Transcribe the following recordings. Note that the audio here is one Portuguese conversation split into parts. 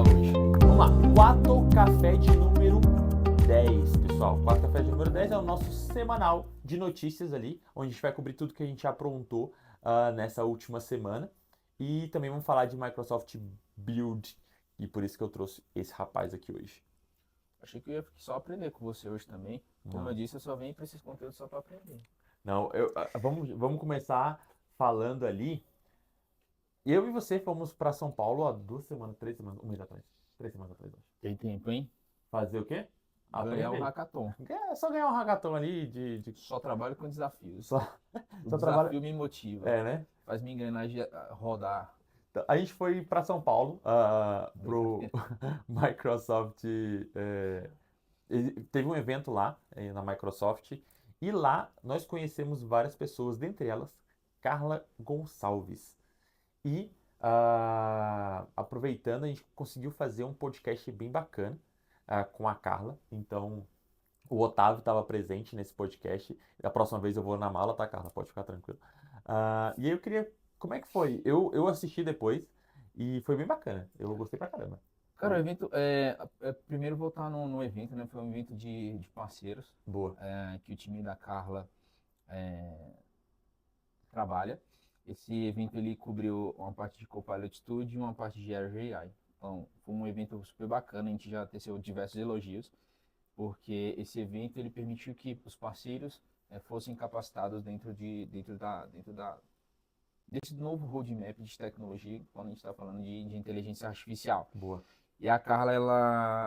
hoje? Vamos lá, Quatro Café de número 10, pessoal. Quatro Café de número 10 é o nosso semanal de notícias ali, onde a gente vai cobrir tudo que a gente aprontou nessa última semana. E também vamos falar de Microsoft Build, e por isso que eu trouxe esse rapaz aqui hoje. Achei que eu ia só aprender com você hoje também. Como Não. eu disse, eu só venho para esses conteúdos só para aprender. Não, vamos começar falando ali. Eu e você fomos para São Paulo há 2 semanas, 3 semanas, um mês atrás. 3 semanas atrás, acho. Tem tempo, hein? Fazer o quê? Ganhar um Aprender. hackathon. É só ganhar um hackathon ali de Só trabalho com desafios. só, O só desafio trabalho. me motiva. É, né? Faz me engrenar rodar. Então, a gente foi para São Paulo pro Microsoft. Teve um evento lá na Microsoft e lá nós conhecemos várias pessoas, dentre elas Carla Gonçalves. E aproveitando, a gente conseguiu fazer um podcast bem bacana com a Carla. Então, o Otávio estava presente nesse podcast. Da próxima vez eu vou na mala, tá, Carla? Pode ficar tranquilo. E aí eu queria. Como é que foi? Eu assisti depois e foi bem bacana. Eu gostei pra caramba. Cara, o evento, primeiro voltar no evento, né? Foi um evento de parceiros, Boa. que o time da Carla trabalha. Esse evento ele cobriu uma parte de Copilot Studio e uma parte de Azure AI. Então, foi um evento super bacana, a gente já teceu diversos elogios, porque esse evento ele permitiu que os parceiros fossem capacitados desse novo roadmap de tecnologia, quando a gente está falando de inteligência artificial. Boa. E a Carla,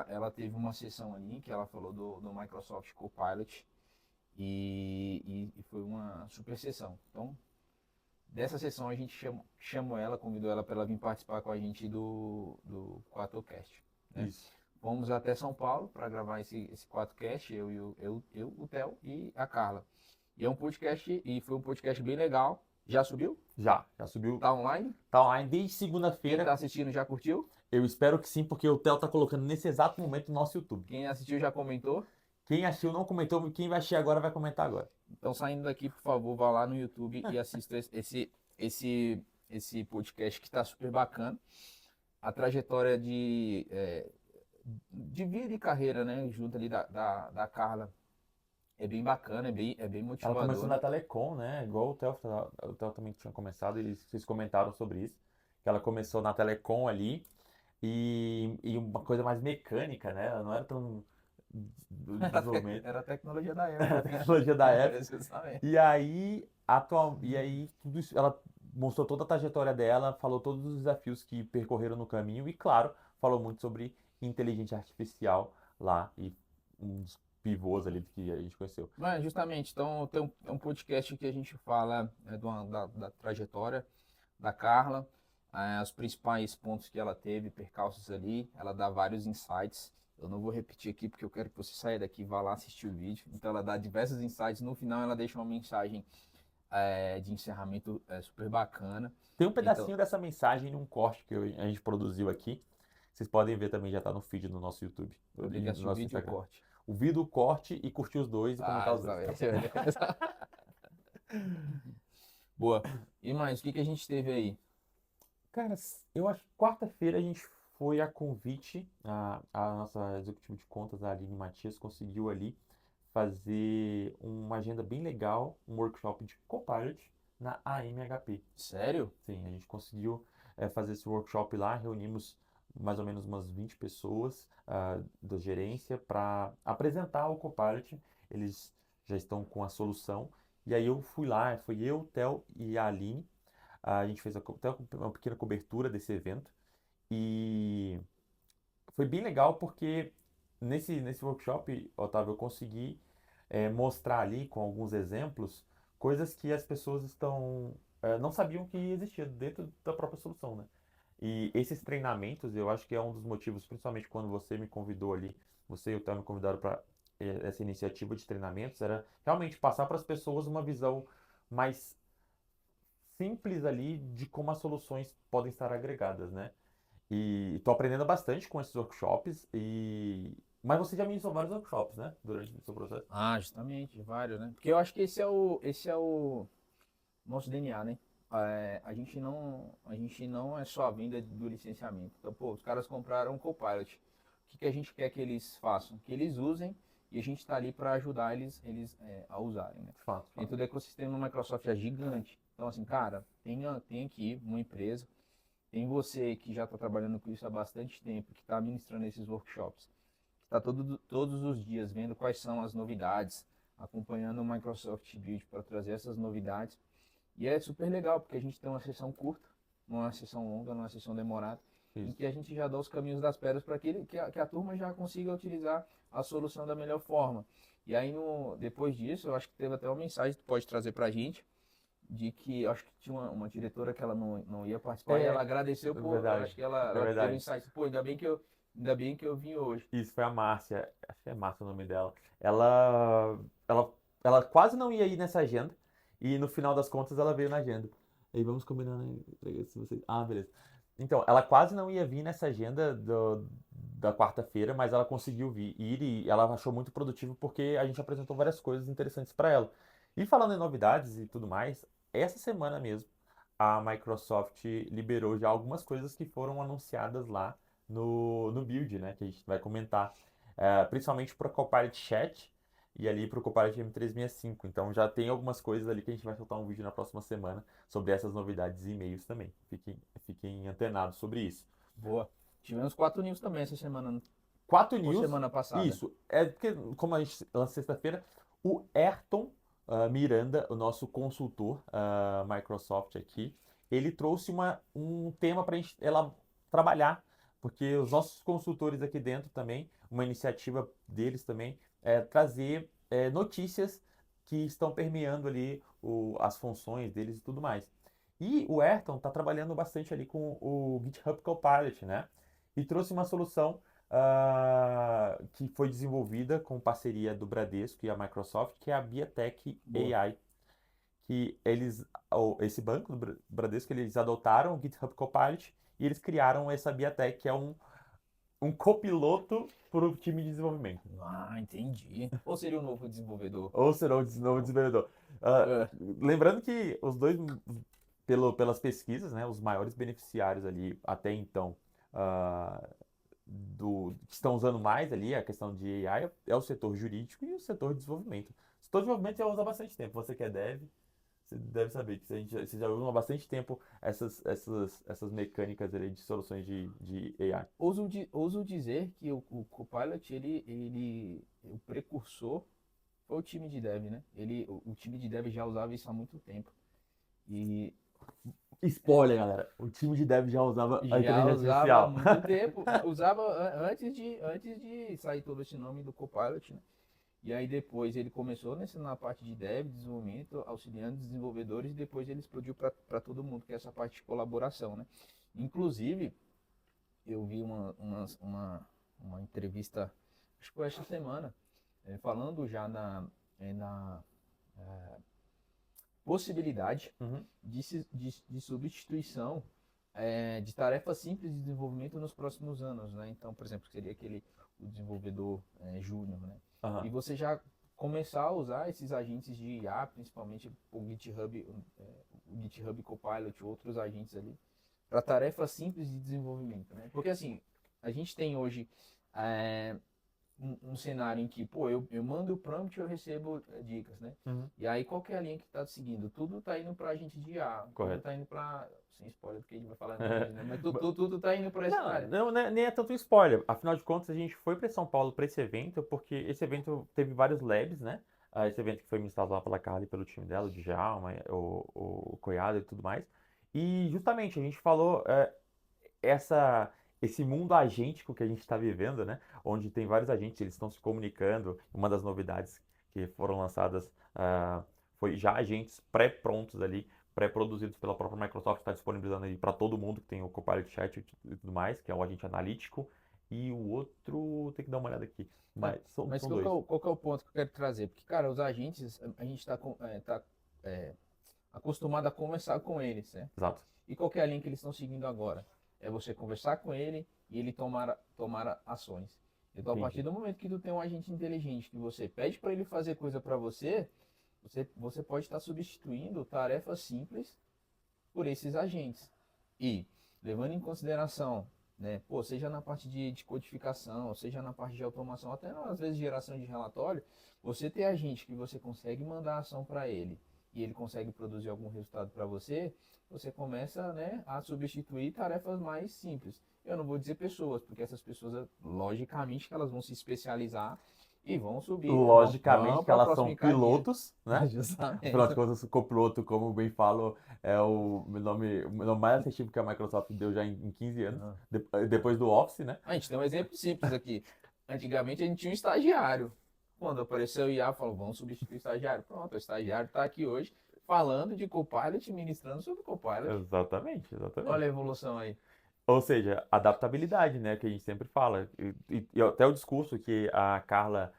ela teve uma sessão ali que ela falou do Microsoft Copilot e foi uma super sessão. Então, dessa sessão a gente chamou ela, convidou ela para ela vir participar com a gente do QuatroCast, né? Isso. Fomos até São Paulo para gravar esse QuatroCast, eu, o Theo e a Carla. E foi um podcast bem legal. Já subiu? Já subiu. Tá online? Tá online desde Quem segunda-feira. tá assistindo já curtiu? Eu espero que sim, porque o Theo tá colocando nesse exato momento no nosso YouTube. Quem assistiu já comentou? Quem assistiu não comentou, quem vai assistir agora vai comentar agora. Então, saindo daqui, por favor, vá lá no YouTube e assista esse podcast que está super bacana. A trajetória de vida e carreira, né, junto ali da Carla, é bem bacana, é bem Ela motivador. começou na Telecom, né? Igual o Theo também tinha começado e vocês comentaram sobre isso. Que ela começou na Telecom ali e uma coisa mais mecânica, né? Ela não era tão desenvolvimento. Era a tecnologia da época. Tecnologia da época. Exatamente. E aí, tudo isso, ela mostrou toda a trajetória dela, falou todos os desafios que percorreram no caminho e, claro, falou muito sobre inteligência artificial lá e uns pivôs ali que a gente conheceu. Mas, justamente, então tem um podcast que a gente fala da trajetória da Carla, os principais pontos que ela teve, percalços ali, ela dá vários insights. Eu não vou repetir aqui porque eu quero que você saia daqui e vá lá assistir o vídeo. Então ela dá diversos insights, no final ela deixa uma mensagem de encerramento super bacana. Tem um pedacinho dessa mensagem num corte que a gente produziu aqui. Vocês podem ver também, já tá no feed do nosso YouTube. Eu tenho que assistir o vídeo e o corte. O vídeo, o corte e curtir os dois e comentar os dois. Boa. E mais, o que a gente teve aí? Cara, eu acho que quarta-feira a gente foi a convite, a nossa executiva de contas, a Aline Matias, conseguiu ali fazer uma agenda bem legal, um workshop de Copilot na AMHP. Sério? Sim, a gente conseguiu fazer esse workshop lá, reunimos mais ou menos umas 20 pessoas da gerência para apresentar o Copilot. Eles já estão com a solução. E aí eu fui lá, foi eu, o Theo e a Aline. A gente fez uma pequena cobertura desse evento. E foi bem legal porque nesse workshop, Otávio, eu consegui mostrar ali com alguns exemplos coisas que as pessoas não sabiam que existia dentro da própria solução, né? E esses treinamentos, eu acho que é um dos motivos, principalmente quando você me convidou ali, você e o Theo me convidaram para essa iniciativa de treinamentos, era realmente passar para as pessoas uma visão mais simples ali de como as soluções podem estar agregadas, né? E estou aprendendo bastante com esses workshops, mas você já ministrou vários workshops, né? Durante o seu processo. Justamente, vários, né? Porque eu acho que esse é o nosso DNA, né? a gente não é só a venda do licenciamento. Então, pô, os caras compraram um Copilot. O que a gente quer que eles façam? Que eles usem e a gente está ali para ajudar eles a usarem, né? Fato, fato. Dentro do ecossistema da Microsoft é gigante. Então, assim, cara, tem aqui uma empresa, tem você que já está trabalhando com isso há bastante tempo, que está administrando esses workshops, que está todos os dias vendo quais são as novidades, acompanhando o Microsoft Build para trazer essas novidades. E é super legal, porque a gente tem uma sessão curta, não é uma sessão longa, não é uma sessão demorada, em Isso. que a gente já dá os caminhos das pedras para que a turma já consiga utilizar a solução da melhor forma. E aí, depois disso, eu acho que teve até uma mensagem que tu pode trazer para a gente, de que eu acho que tinha uma diretora que ela não ia participar e ela agradeceu É por, eu verdade. acho que É ela teve um verdade. insight, pô, ainda bem que eu vim hoje. Isso foi a Márcia, acho que é Márcia o nome dela. Ela, ela, ela quase não ia ir nessa agenda e no final das contas ela veio na agenda. E vamos combinando aí, se vocês... Ah, beleza. Então, ela quase não ia vir nessa agenda da quarta-feira, mas ela conseguiu ir e ela achou muito produtivo porque a gente apresentou várias coisas interessantes para ela. E falando em novidades e tudo mais, essa semana mesmo a Microsoft liberou já algumas coisas que foram anunciadas lá no build, né? Que a gente vai comentar, principalmente para o Copilot Chat e ali para o Copilot M365. Então já tem algumas coisas ali que a gente vai soltar um vídeo na próxima semana sobre essas novidades e e-mails também. Fiquem antenados sobre isso. Boa. Tivemos 4 news também essa semana, né? Quatro Ou news, semana passada. isso. É porque, como a gente lança sexta-feira, o Ayrton Miranda, o nosso consultor Microsoft aqui, ele trouxe um tema para a gente trabalhar, porque os nossos consultores aqui dentro também, uma iniciativa deles também, é trazer notícias que estão permeando ali as funções deles e tudo mais. E o Ayrton está trabalhando bastante ali com o GitHub Copilot, né? E trouxe uma solução que foi desenvolvida com parceria do Bradesco e a Microsoft, que é a Biatech Boa. AI, que esse banco do Bradesco, eles adotaram o GitHub Copilot e eles criaram essa Biatech, que é um copiloto para o time de desenvolvimento. Ah, entendi. Ou seria o novo desenvolvedor? Ou será o novo desenvolvedor. Ah, É. lembrando que os dois, pelas pesquisas, né, os maiores beneficiários ali até então ah, que estão usando mais ali a questão de AI é o setor jurídico e o setor de desenvolvimento. O setor de desenvolvimento já usa há bastante tempo. Você que é dev, você deve saber que você já usa há bastante tempo essas mecânicas ali de soluções de AI. Ouso dizer que o Copilot, o precursor foi o time de dev, né? O time de dev já usava isso há muito tempo. E Spoiler, galera. O time de dev já usava a já inteligência usava há artificial. muito tempo. Usava antes de sair todo esse nome do Copilot, né? E aí depois ele começou na parte de dev, desenvolvimento, auxiliando desenvolvedores, e depois ele explodiu para todo mundo, que é essa parte de colaboração, né? Inclusive, eu vi uma entrevista, acho que foi esta semana, falando já na possibilidade Uhum. de substituição de tarefas simples de desenvolvimento nos próximos anos, né? Então, por exemplo, seria o desenvolvedor júnior, né? E Aham. você já começar a usar esses agentes de IA, principalmente o GitHub Copilot, outros agentes ali, para tarefas simples de desenvolvimento, né? Porque assim, a gente tem hoje um cenário em que, pô, eu mando o prompt e eu recebo dicas, né? Uhum. E aí qual que é a linha que está seguindo? Tudo está indo para agente de IA, tudo Correto. está indo para, sem spoiler do que a gente vai falar no vídeo, né? Mas tudo está indo para essa área. Não, nem é tanto spoiler. Afinal de contas, a gente foi para São Paulo para esse evento, porque esse evento teve vários labs, né? Esse evento que foi ministrado lá pela Carla e pelo time dela, o Djalma, o Coiado e tudo mais. E justamente a gente falou esse mundo agêntico que a gente está vivendo, né? Onde tem vários agentes, eles estão se comunicando. Uma das novidades que foram lançadas foi já agentes pré-prontos ali, pré-produzidos pela própria Microsoft, está disponibilizando aí para todo mundo que tem o Copilot Chat e tudo mais, que é um agente analítico. E o outro, tem que dar uma olhada aqui. Mas são Mas dois. qual que é o ponto que eu quero trazer? Porque, cara, os agentes, a gente está acostumado a conversar com eles, né? Exato. E qual que é a linha que eles estão seguindo agora? É você conversar com ele e ele tomar ações. Então, a partir Entendi. do momento que tu tem um agente inteligente, que você pede para ele fazer coisa para você pode estar substituindo tarefas simples por esses agentes. E, levando em consideração, né, pô, seja na parte de codificação, seja na parte de automação, até às vezes geração de relatório, você ter agente que você consegue mandar a ação para ele e ele consegue produzir algum resultado para você, você começa, né, a substituir tarefas mais simples. Eu não vou dizer pessoas, porque essas pessoas, logicamente, que elas vão se especializar e vão subir, Logicamente vão que para a elas próxima são escadinha. pilotos, né? Afinal de Justamente. contas, o copiloto, como bem falo, é o nome mais acessível que a Microsoft deu já em 15 anos, Ah. depois do Office, né? A gente tem um exemplo simples aqui. Antigamente a gente tinha um estagiário. Quando apareceu o IA, falou, vamos substituir o estagiário. Pronto, o estagiário está aqui hoje falando de Copilot, ministrando sobre Copilot. Exatamente, exatamente. Olha a evolução aí. Ou seja, adaptabilidade, né, que a gente sempre fala. E até o discurso que a Carla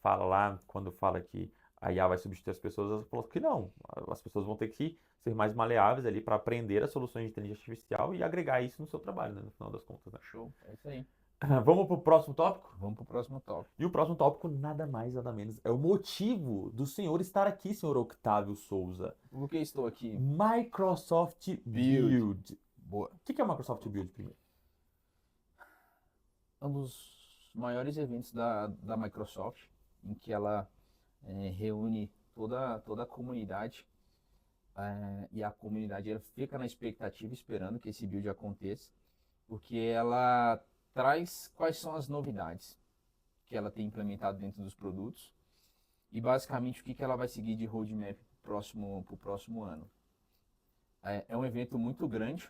fala lá, quando fala que a IA vai substituir as pessoas, ela falou que não. As pessoas vão ter que ser mais maleáveis ali para aprender as soluções de inteligência artificial e agregar isso no seu trabalho, né, no final das contas, né? Show, é isso aí. Vamos para o próximo tópico? Vamos para o próximo tópico. E o próximo tópico, nada mais, nada menos, é o motivo do senhor estar aqui, senhor Octávio Souza. Por que estou aqui? Microsoft Build. Boa. O que é o Microsoft Build primeiro? Um dos maiores eventos da Microsoft, em que ela reúne toda a comunidade, e a comunidade ela fica na expectativa, esperando que esse build aconteça, porque ela traz quais são as novidades que ela tem implementado dentro dos produtos e basicamente o que ela vai seguir de roadmap para o próximo ano. É um evento muito grande,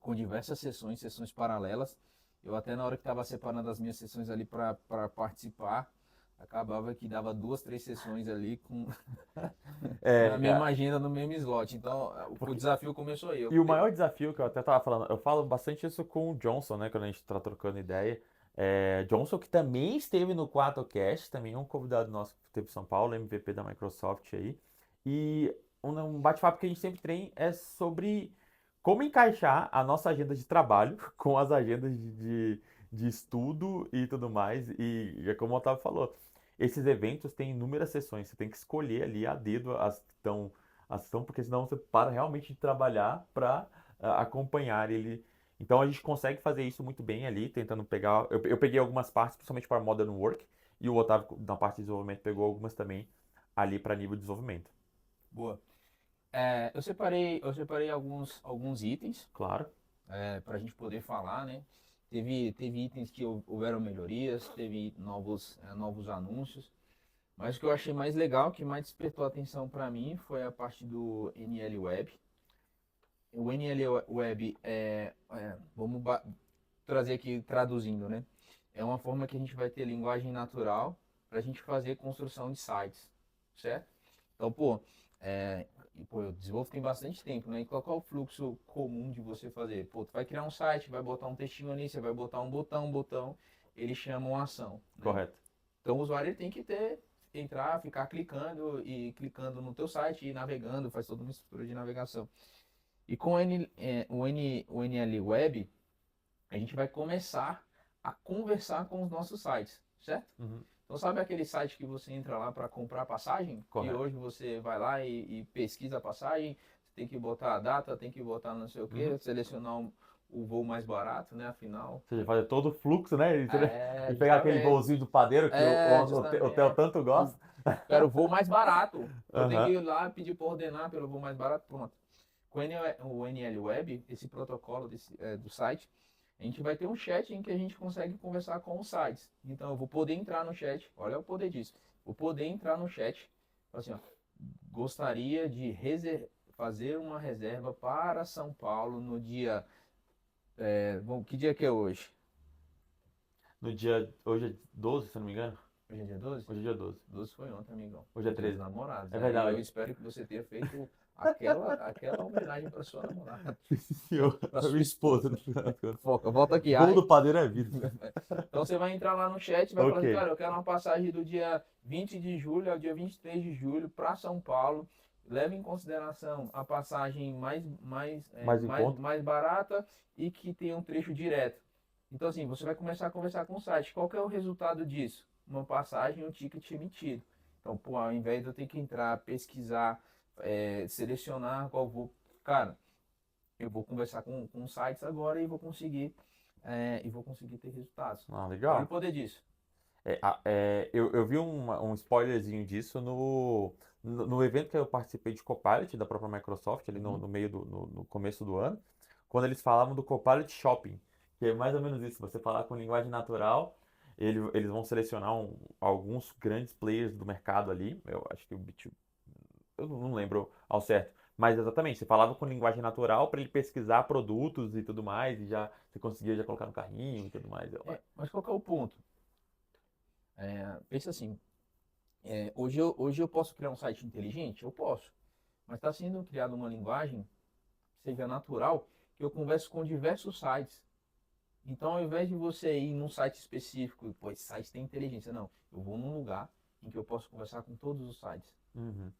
com diversas sessões paralelas. Eu até na hora que estava separando as minhas sessões ali para participar, acabava que dava 2, 3 sessões ali com na mesma agenda, no mesmo slot. Então, o desafio começou aí. E o maior desafio que eu até tava falando, eu falo bastante isso com o Johnson, né, quando a gente tá trocando ideia. Johnson, que também esteve no 4Cast, também é um convidado nosso que esteve em São Paulo, MVP da Microsoft aí. E um bate-papo que a gente sempre tem é sobre como encaixar a nossa agenda de trabalho com as agendas de estudo e tudo mais. E é como o Otávio falou, esses eventos têm inúmeras sessões, você tem que escolher ali a dedo as que estão ação, porque senão você para realmente de trabalhar para acompanhar ele. Então a gente consegue fazer isso muito bem ali, tentando pegar. Eu peguei algumas partes, principalmente para Modern Work, e o Otávio, na parte de desenvolvimento, pegou algumas também ali para nível de desenvolvimento. Boa. Eu separei alguns itens Claro. para a gente poder falar, né? Teve itens que houveram melhorias, teve novos anúncios. Mas o que eu achei mais legal, que mais despertou a atenção para mim, foi a parte do NL Web. O NL Web vamos trazer aqui traduzindo, né? É uma forma que a gente vai ter linguagem natural para a gente fazer construção de sites, certo? Então, eu desenvolvo tem bastante tempo, né? E qual é o fluxo comum de você fazer? Pô, tu vai criar um site, vai botar um textinho ali, você vai botar um botão, eles chamam ação, né? Correto. Então o usuário ele tem que entrar, ficar clicando no teu site e navegando, faz toda uma estrutura de navegação. E com o NL Web, a gente vai começar a conversar com os nossos sites, certo? Uhum. Então sabe aquele site que você entra lá para comprar passagem? Correto. E hoje você vai lá e pesquisa a passagem, você tem que botar a data, tem que botar não sei o que, selecionar o voo mais barato, né? Afinal. Ou seja, fazer todo o fluxo, né? E pegar aquele Justamente. voozinho do padeiro que o Justamente. hotel tanto gosta. Quero o voo mais barato. Eu tenho Aham. que ir lá pedir para ordenar pelo voo mais barato, pronto. Com o NL Web, esse protocolo do site, a gente vai ter um chat em que a gente consegue conversar com os sites. Então eu vou poder entrar no chat, olha o poder disso. Vou poder entrar no chat, assim, ó, gostaria de fazer uma reserva para São Paulo no dia. Que dia que é hoje? No dia. Hoje é 12, se eu não me engano. Hoje é dia 12? Hoje é dia 12. 12 foi ontem, amigão. Hoje é Dia 13. dos namorados. É Aí verdade. eu espero que você tenha feito aquela homenagem para sua namorada. Sim, senhor. Pra A sua minha esposa. Foca, volta aqui. Bom do padeiro é vida. Então você vai entrar lá no chat e vai falar Ok. assim, cara, eu quero uma passagem do dia 20 de julho ao dia 23 de julho para São Paulo. Leve em consideração a passagem Mais em conta. mais barata e que tenha um trecho direto. Então assim, você vai começar a conversar com o site. Qual que é o resultado disso? Uma passagem e um ticket emitido. Então, ao invés de eu ter que entrar, pesquisar, selecionar qual vou cara, eu vou conversar com sites agora e vou conseguir ter resultados. Ah, Olha o legal. poder disso. Eu vi um spoilerzinho disso no evento que eu participei de Copilot da própria Microsoft, ali Uhum. no meio no começo do ano, quando eles falavam do Copilot Shopping, que é mais ou menos isso, você falar com linguagem natural, eles vão selecionar alguns grandes players do mercado ali, eu acho que o B2, eu não lembro ao certo, mas exatamente, você falava com linguagem natural para ele pesquisar produtos e tudo mais, e já você conseguia já colocar no carrinho e tudo mais. Mas qual que é o ponto? Pensa assim, hoje eu posso criar um site inteligente? Eu posso. Mas está sendo criada uma linguagem, seja natural, que eu converso com diversos sites. Então, ao invés de você ir num site específico, pô, esse site tem inteligência, não. Eu vou num lugar em que eu posso conversar com todos os sites. Uhum,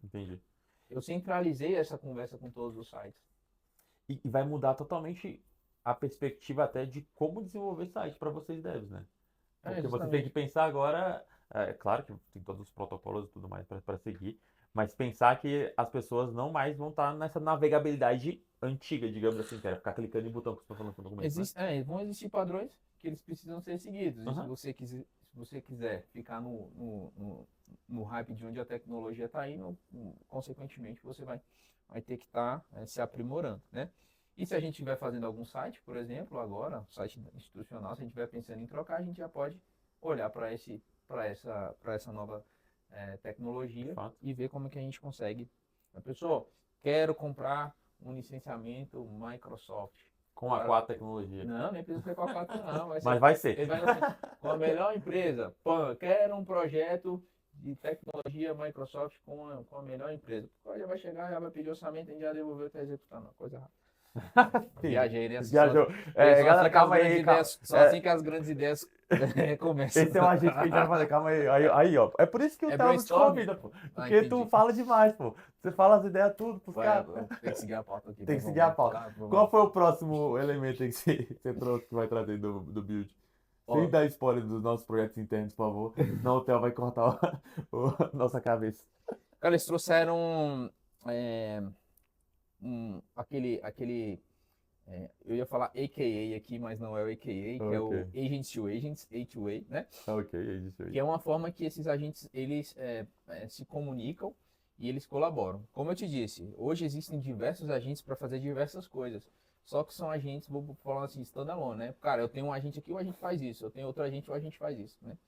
entendi. Eu centralizei essa conversa com todos os sites. E vai mudar totalmente a perspectiva até de como desenvolver site para vocês devs, né? Porque você tem que Justamente. pensar agora, claro que tem todos os protocolos e tudo mais para seguir, mas pensar que as pessoas não mais vão estar nessa navegabilidade antiga, digamos assim, que era ficar clicando em botão que você está falando no começo, né? Vão existir padrões que eles precisam ser seguidos. E Aham, se você quiser ficar no hype de onde a tecnologia está indo, consequentemente você vai ter que estar se aprimorando, né? E se a gente estiver fazendo algum site, por exemplo, agora, site institucional, se a gente estiver pensando em trocar, a gente já pode olhar para essa nova de tecnologia fato. e ver como é que a gente consegue. A pessoa, quero comprar um licenciamento Microsoft. Com a Cara, 4 tecnologia. não, nem precisa ser com a 4 não. Mas vai ser. Ele vai assim, com a melhor empresa. Pô, eu quero um projeto de tecnologia Microsoft com a melhor empresa. O já vai chegar, já vai pedir orçamento, a gente já devolveu, está executando. Coisa rápida. Entendi. Viajei, né? Viajou. São Galera, assim que as calma grandes aí, calma. ideias, são assim que as grandes ideias começam. Esse é um agente que a gente vai fazer, calma aí. Aí, ó. É por isso que o É Theo não te brainstorming? convida, pô. Ah, Porque tu entendi. fala demais, pô. Você fala as ideias tudo pros Vai, caras. eu tenho que seguir a pauta aqui. Tem que seguir a Vamos pauta. lá, vamos Qual lá. foi o próximo elemento aí que você trouxe que vai trazer do build? Sem Ó, dar spoiler dos nossos projetos internos, por favor. Senão o Theo vai cortar nossa cabeça. cara, eles trouxeram é, eu ia falar AKA aqui, mas não é o AKA, que é Ok. o Agents to Agents, A2A, né? Ok, é isso Que aí. é uma forma que esses agentes eles se comunicam e eles colaboram. Como eu te disse, hoje existem diversos agentes para fazer diversas coisas. Só que são agentes, vou falar assim, standalone, né? Cara, eu tenho um agente aqui, o agente faz isso. Eu tenho outro agente, o agente faz isso, né?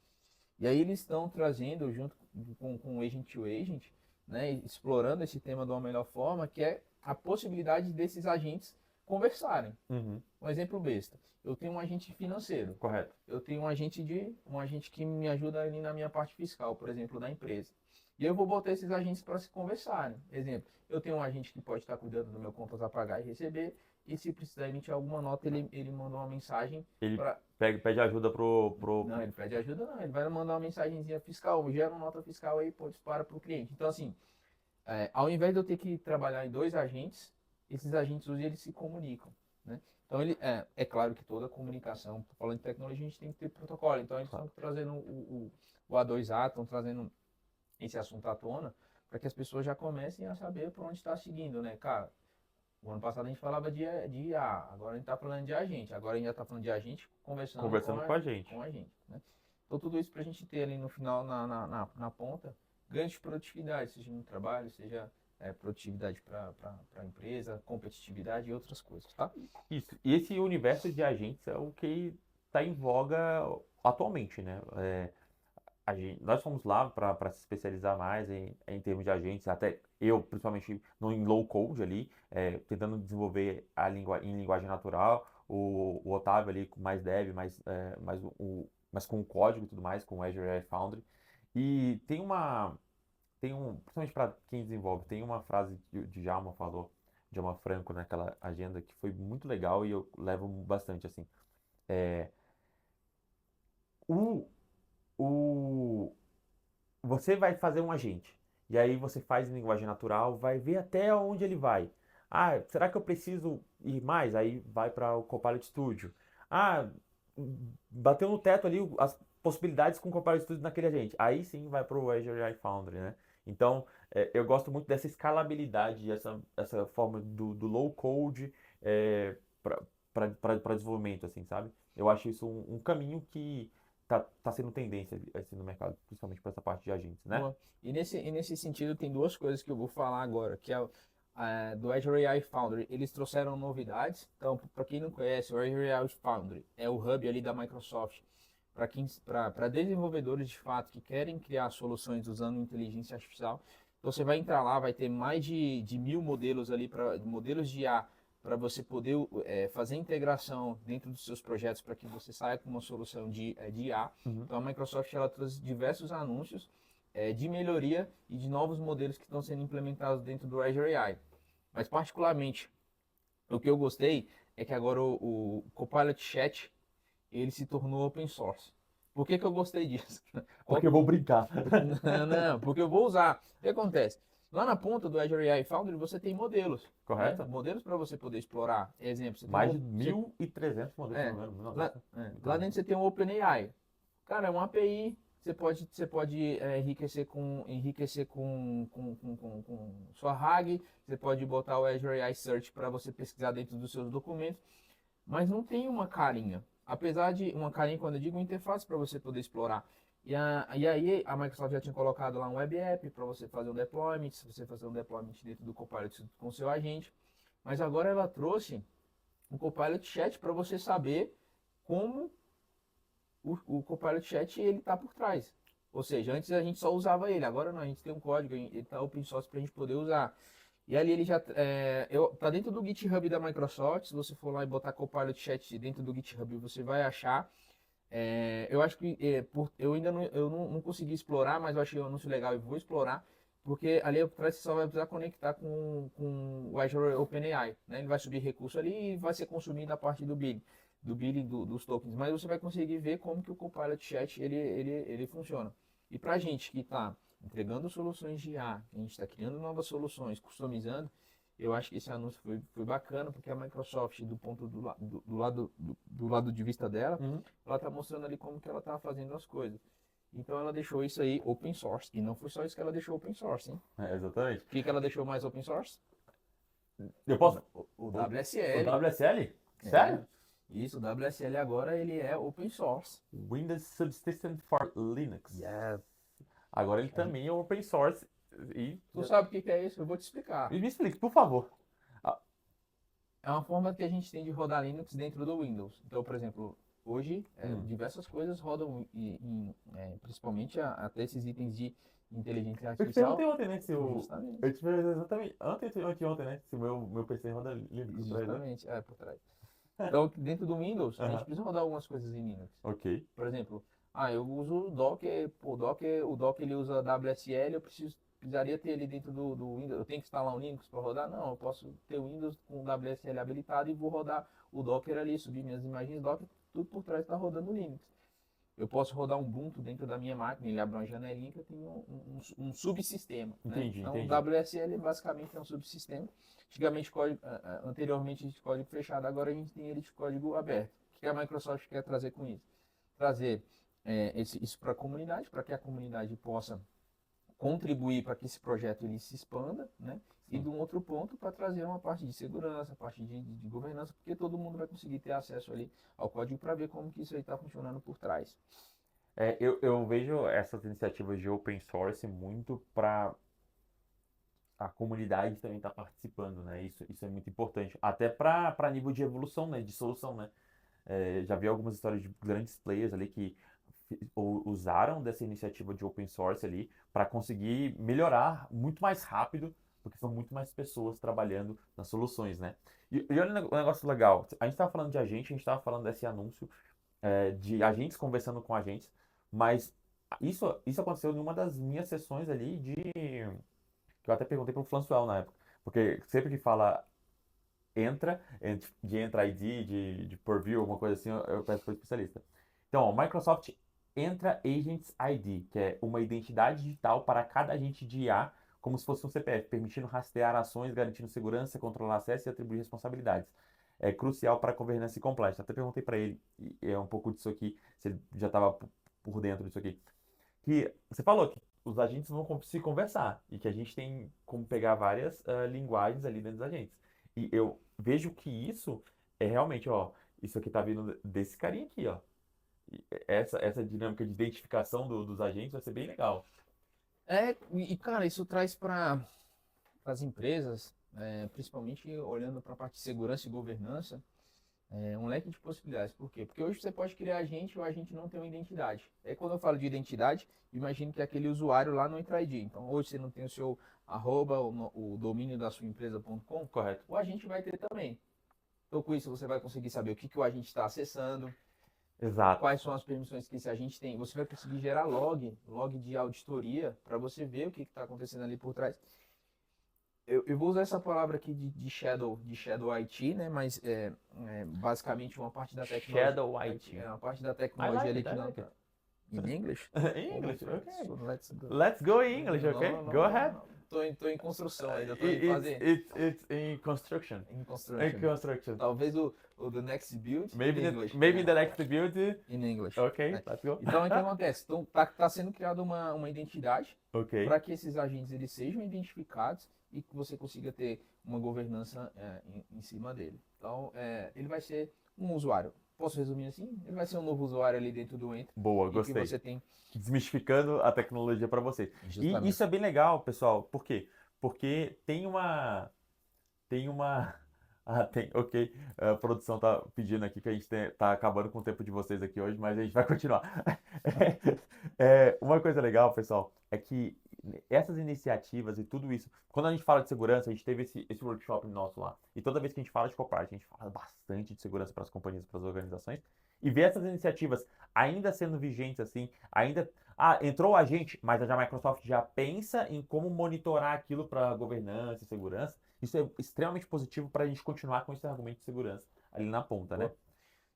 E aí eles estão trazendo, junto com o Agent to Agent, né? Explorando esse tema de uma melhor forma, que é a possibilidade desses agentes conversarem. Uhum, Um exemplo besta. Eu tenho um agente financeiro. correto. Eu tenho um agente que me ajuda ali na minha parte fiscal, por exemplo, da empresa. E eu vou botar esses agentes para se conversarem. Exemplo, eu tenho um agente que pode estar cuidando do meu contas a pagar e receber, e se precisar emitir alguma nota, ele manda uma mensagem Ele para. pede ajuda pro... Não, ele pede ajuda, não. Ele vai mandar uma mensagenzinha fiscal, gera uma nota fiscal aí, pô, dispara para o cliente. Então, assim, ao invés de eu ter que trabalhar em dois agentes, esses agentes hoje eles se comunicam, né? Então é claro que toda comunicação, falando de tecnologia, a gente tem que ter protocolo. Então eles estão trazendo o A2A, estão trazendo esse assunto à tona, para que as pessoas já comecem a saber por onde está seguindo, né? Cara, o ano passado a gente falava de IA, agora a gente está falando de agente, agora a gente já está falando de agente conversando Conversando com a gente. com a gente, né? Então tudo isso para a gente ter ali no final, na ponta, ganho de produtividade, seja no trabalho, seja produtividade para a empresa, competitividade e outras coisas, tá? Isso. E esse universo de agentes é o que está em voga atualmente, né? Nós fomos lá para se especializar mais em termos de agentes, até eu, principalmente no em low code ali, tentando desenvolver em linguagem natural, o Otávio ali com mais dev, mais com o código e tudo mais, com o Azure AI Foundry. E principalmente para quem desenvolve, tem uma frase que o Djalma falou, Djalma Franco, naquela agenda, que foi muito legal e eu levo bastante assim. É, o, o, Você vai fazer um agente, e aí você faz em linguagem natural, vai ver até onde ele vai. Ah, será que eu preciso ir mais? Aí vai para o Copilot Studio. Ah, bateu no teto ali as possibilidades com o Copilot Studio naquele agente. Aí sim vai para o Azure AI Foundry, né? Então, eu gosto muito dessa escalabilidade, essa forma do low code para desenvolvimento, assim, sabe? Eu acho isso um caminho que tá sendo tendência assim, no mercado, principalmente para essa parte de agentes, né? Boa. E nesse sentido, tem duas coisas que eu vou falar agora, que é do Azure AI Foundry. Eles trouxeram novidades. Então, para quem não conhece, o Azure AI Foundry é o hub ali da Microsoft para desenvolvedores de fato que querem criar soluções usando inteligência artificial. Então, você vai entrar lá, vai ter mais de 1000 modelos ali, modelos de IA, para você poder fazer integração dentro dos seus projetos para que você saia com uma solução de IA. Uhum. Então, a Microsoft ela trouxe diversos anúncios de melhoria e de novos modelos que estão sendo implementados dentro do Azure AI. Mas, particularmente, o que eu gostei é que agora o Copilot Chat ele se tornou open source. Por que eu gostei disso? Porque eu vou brincar. Não, porque eu vou usar. O que acontece? Lá na ponta do Azure AI Foundry você tem modelos, né? Correto? Modelos para você poder explorar. Exemplo, você tem Mais de 1.300 modelos, se é, não me engano. lá, Nossa, lá dentro você tem o OpenAI. Cara, é uma API. Você pode enriquecer com sua RAG. Você pode botar o Azure AI Search para você pesquisar dentro dos seus documentos. Mas não tem uma carinha. Apesar de uma carinha, quando eu digo interface, para você poder explorar. E aí a Microsoft já tinha colocado lá um web app para você fazer um deployment, se você fazer um deployment dentro do Copilot com o seu agente. Mas agora ela trouxe um Copilot Chat para você saber como o Copilot Chat ele está por trás. Ou seja, antes a gente só usava ele, agora não, a gente tem um código, ele está open source para a gente poder usar. E ali ele já tá dentro do GitHub da Microsoft. Se você for lá e botar Copilot Chat dentro do GitHub, você vai achar. Eu acho que eu ainda não consegui explorar, mas eu achei o anúncio legal e vou explorar. Porque ali por trás você só vai precisar conectar com o Azure OpenAI, né? Ele vai subir recurso ali e vai ser consumido a partir do billing dos tokens. Mas você vai conseguir ver como que o Copilot Chat ele funciona. E para a gente que está entregando soluções de IA, a gente está criando novas soluções, customizando, eu acho que esse anúncio foi bacana, porque a Microsoft, do lado de vista dela, Uhum. ela está mostrando ali como que ela está fazendo as coisas. Então ela deixou isso aí open source. E não foi só isso que ela deixou open source, hein? Exatamente. O que ela deixou mais open source? Eu posso. O O WSL. WSL? É, Sério? isso, o WSL agora ele é open source. Windows Subsystem for Linux. Yes. Agora ele também é open source. E Tu sabe o que é isso? Eu vou te explicar. me explique, por favor. É uma forma que a gente tem de rodar Linux dentro do Windows. Então, por exemplo, hoje diversas coisas rodam, principalmente até esses itens de inteligência Eu te artificial. perguntei ontem, né? Se o. Justamente. Eu te perguntei exatamente. Anteontem, né? Se o meu PC roda Linux por trás, né? Justamente, por trás. Então, dentro do Windows, a gente Aham. precisa rodar algumas coisas em Linux. Ok. Por exemplo, eu uso o Docker, o Docker ele usa WSL, precisaria ter ele dentro do Windows. Eu tenho que instalar um Linux para rodar? Não, eu posso ter o Windows com o WSL habilitado e vou rodar o Docker ali, subir minhas imagens Docker, tudo por trás está rodando o Linux. Eu posso rodar um Ubuntu dentro da minha máquina, ele abre uma janelinha que eu tenho um subsistema. Entendi, Né? Então, entendi. o WSL basicamente é um subsistema. Anteriormente de código fechado, agora a gente tem ele de código aberto. O que a Microsoft quer trazer com isso? Trazer isso para a comunidade, para que a comunidade possa contribuir para que esse projeto ele se expanda, né? E de um outro ponto para trazer uma parte de segurança, parte de governança, porque todo mundo vai conseguir ter acesso ali ao código para ver como que isso aí está funcionando por trás. Eu vejo essas iniciativas de open source muito para a comunidade também estar participando, né? Isso é muito importante. Até para nível de evolução, né? De solução, né? Já vi algumas histórias de grandes players ali que usaram dessa iniciativa de open source ali para conseguir melhorar muito mais rápido, porque são muito mais pessoas trabalhando nas soluções, né? E olha o negócio legal. A gente estava falando de agente, a gente estava falando desse anúncio de agentes conversando com agentes, mas isso aconteceu em uma das minhas sessões ali que eu até perguntei para o François na época, porque sempre que fala de Entra ID, de Purview, alguma coisa assim, eu peço para o especialista. Então, ó, Microsoft Entra Agents ID, que é uma identidade digital para cada agente de IA, como se fosse um CPF, permitindo rastrear ações, garantindo segurança, controlar acesso e atribuir responsabilidades. É crucial para a governança completa. Até perguntei para ele, um pouco disso aqui, se ele já estava por dentro disso aqui. Que você falou que os agentes vão se conversar e que a gente tem como pegar várias linguagens ali dentro dos agentes. E eu vejo que isso é realmente, ó, isso aqui tá vindo desse carinha aqui, ó. E essa dinâmica de identificação dos agentes vai ser bem legal. Cara, isso traz para as empresas, principalmente olhando para a parte de segurança e governança, um leque de possibilidades. Por quê? Porque hoje você pode criar agente e o agente não tem uma identidade. É quando eu falo de identidade, imagine que é aquele usuário lá no Entra ID. Então hoje você não tem o seu arroba, o domínio da sua empresa.com, Correto. o agente vai ter também. Então com isso você vai conseguir saber o que o agente está acessando, Exato. quais são as permissões que esse agente tem. Você vai conseguir gerar log de auditoria, para você ver o que está acontecendo ali por trás. Eu vou usar essa palavra aqui de shadow IT, né? Mas basicamente uma parte da tecnologia. Shadow IT. É uma parte da I tecnologia like ali it, que I não like está. it. In English? English, okay. So let's go. Let's go in English, Não, okay? não, não, Go não, ahead. não. Tô em construção ainda, tô em It's, fazer. it's in construction. Em In construction. construction. Talvez o The Next Build Maybe in the, English. maybe the next build. In English. Okay, let's go. Então, o que acontece? Então, tá sendo criada uma identidade Ok. para que esses agentes eles sejam identificados e que você consiga ter uma governança em cima dele. Então, ele vai ser um usuário. Posso resumir assim? Ele vai ser um novo usuário ali dentro do Enter. Boa, E que gostei. você tem Desmistificando a tecnologia para vocês. E justamente. isso é bem legal, pessoal. Por quê? Porque tem uma. Ok. A produção tá pedindo aqui que a gente tá acabando com o tempo de vocês aqui hoje, mas a gente vai continuar. Uma coisa legal, pessoal, é que essas iniciativas e tudo isso, quando a gente fala de segurança, a gente teve esse workshop nosso lá. E toda vez que a gente fala de Copart, a gente fala bastante de segurança para as companhias, para as organizações. E ver essas iniciativas ainda sendo vigentes assim, ainda. Ah, entrou a gente, mas a Microsoft já pensa em como monitorar aquilo para governança e segurança. Isso é extremamente positivo para a gente continuar com esse argumento de segurança ali na ponta, né?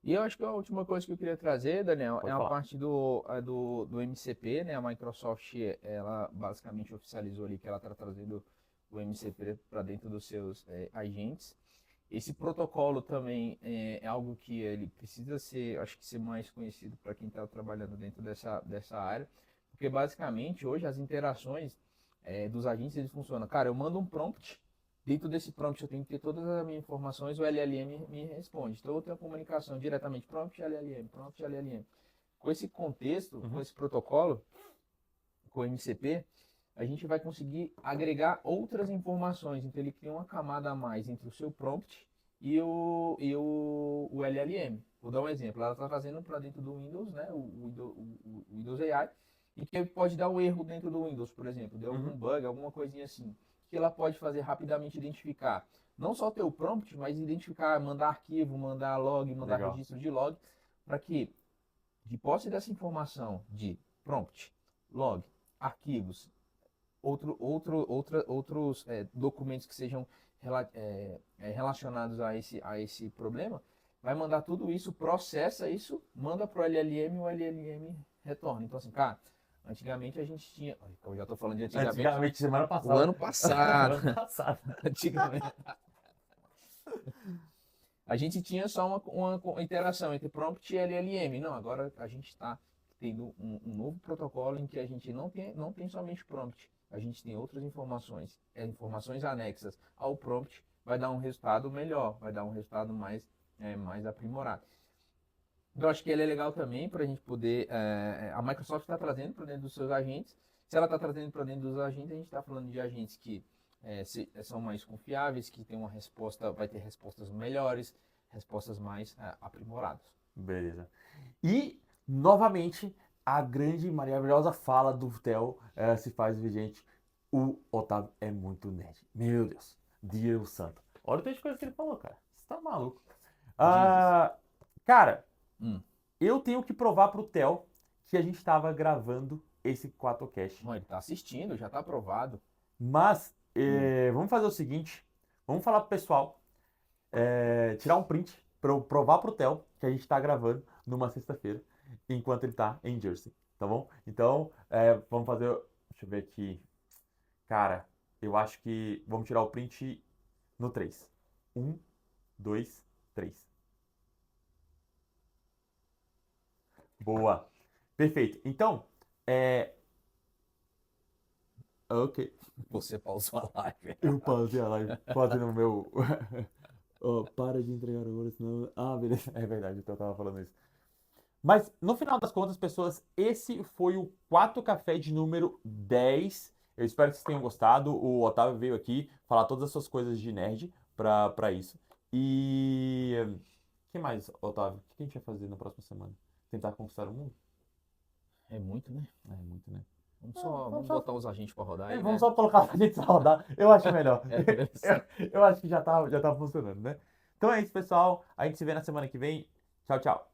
E eu acho que a última coisa que eu queria trazer, Daniel, Pode é a falar. parte do MCP, né? A Microsoft, ela basicamente oficializou ali que ela está trazendo o MCP para dentro dos seus agentes. Esse protocolo também é algo que ele precisa ser, acho que ser mais conhecido para quem está trabalhando dentro dessa área, porque basicamente hoje as interações dos agentes eles funcionam. Cara, eu mando um prompt, dentro desse prompt eu tenho que ter todas as minhas informações, o LLM me responde. Então eu tenho a comunicação diretamente prompt LLM, prompt LLM. Com esse contexto, com esse protocolo, com o MCP, a gente vai conseguir agregar outras informações. Então ele cria uma camada a mais entre o seu prompt e o LLM. Vou dar um exemplo. Ela está trazendo para dentro do Windows, né, o Windows AI, e que pode dar um erro dentro do Windows, por exemplo, deu algum bug, alguma coisinha assim, que ela pode fazer rapidamente identificar. Não só ter o prompt, mas identificar, mandar arquivo, mandar log, mandar Legal. registro de log, para que, de posse dessa informação de prompt, log, arquivos, outros documentos que sejam relacionados a esse problema, vai mandar tudo isso, processa isso, manda para o LLM e o LLM retorna. Então, assim, cara, antigamente a gente tinha. Eu já estou falando de Antigamente, semana o passada. ano passado. Ano passado. Antigamente. A gente tinha só uma interação entre prompt e LLM. Não, agora a gente está tendo um novo protocolo em que a gente não tem somente prompt. A gente tem outras informações, informações anexas ao prompt, vai dar um resultado melhor, vai dar um resultado mais aprimorado. Então, acho que ele é legal também para a gente poder. A Microsoft está trazendo para dentro dos seus agentes. Se ela está trazendo para dentro dos agentes, a gente está falando de agentes que são mais confiáveis, que tem uma resposta, vai ter respostas melhores, respostas mais aprimoradas. Beleza. E, novamente, a grande e maravilhosa fala do Theo se faz vigente. O Otávio é muito nerd. Meu Deus. Deus santo. Olha o tanto de coisa que ele falou, cara. Você tá maluco. Cara, eu tenho que provar pro Theo que a gente estava gravando esse 4Cast. Não, ele tá assistindo, já tá aprovado. Mas, vamos fazer o seguinte. Vamos falar pro pessoal. Tirar um print para eu provar pro Theo que a gente tá gravando numa sexta-feira, enquanto ele tá em Jersey, tá bom? Então, vamos fazer. Deixa eu ver aqui. Cara, eu acho que vamos tirar o print no 3. 1, 2, 3. Boa. Perfeito. Então, Ok. Você pausou a live. Eu pausei a live fazendo o meu. Ó, para de entregar agora, senão. Ah, beleza. É verdade, então eu tava falando isso. Mas, no final das contas, pessoas, esse foi o 4 Café de número 10. Eu espero que vocês tenham gostado. O Otávio veio aqui falar todas as suas coisas de nerd pra isso. E. O que mais, Otávio? O que a gente vai fazer na próxima semana? Tentar conquistar o mundo? É muito, né? É muito, né? Vamos botar os agentes pra rodar aí, Vamos né? só colocar pra gente rodar. Eu acho melhor. É, beleza. Eu acho que já tá funcionando, né? Então é isso, pessoal. A gente se vê na semana que vem. Tchau, tchau.